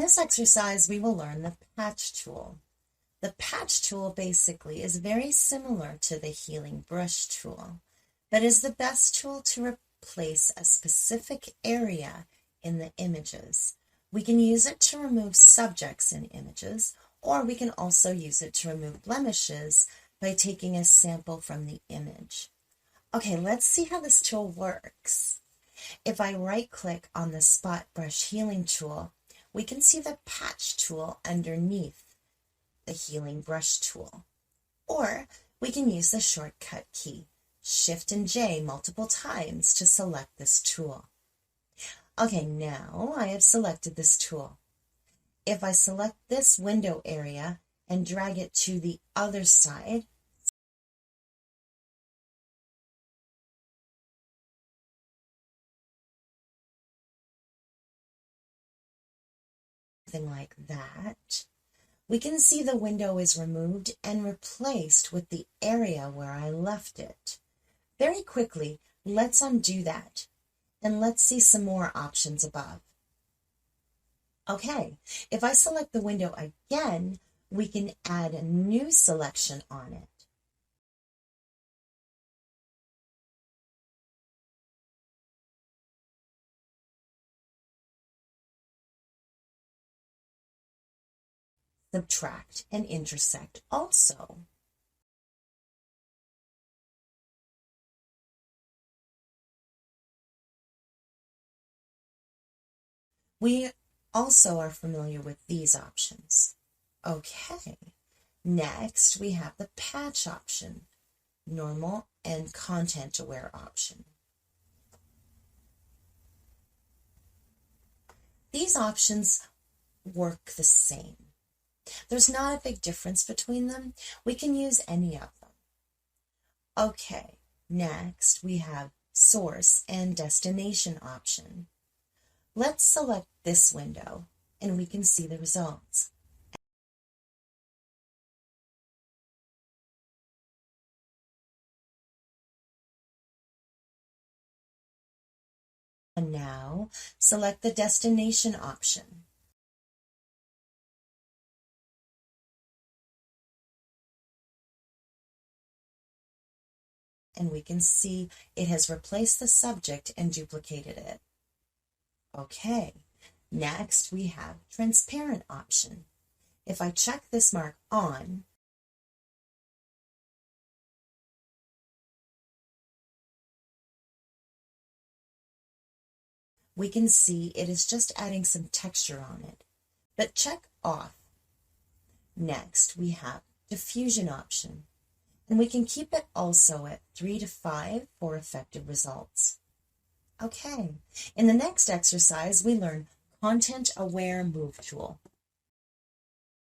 this exercise, we will learn the patch tool. The patch tool basically is very similar to the healing brush tool, but is the best tool to replace a specific area in the images. We can use it to remove subjects in images, or we can also use it to remove blemishes by taking a sample from the image. Okay, let's see how this tool works. If I right-click on the Spot Brush Healing tool, we can see the Patch tool underneath the Healing Brush tool. Or we can use the shortcut key, Shift and J multiple times to select this tool. Okay, now I have selected this tool. If I select this window area and drag it to the other side, something like that, we can see the window is removed and replaced with the area where I left it. Very quickly, let's undo that, and let's see some more options above. Okay, if I select the window again, we can add a new selection on it. Subtract and intersect also. We also are familiar with these options. Okay, next we have the patch option, normal and content aware option. These options work the same. There's not a big difference between them. We can use any of them. Okay, next we have source and destination option. Let's select this window and we can see the results. And now select the destination option. And we can see it has replaced the subject and duplicated it. Okay, next we have transparent option. If I check this mark on, we can see it is just adding some texture on it, but check off. Next we have diffusion option, and we can keep it also at 3 to 5 for effective results. Okay, in the next exercise, we learn Content Aware Move Tool.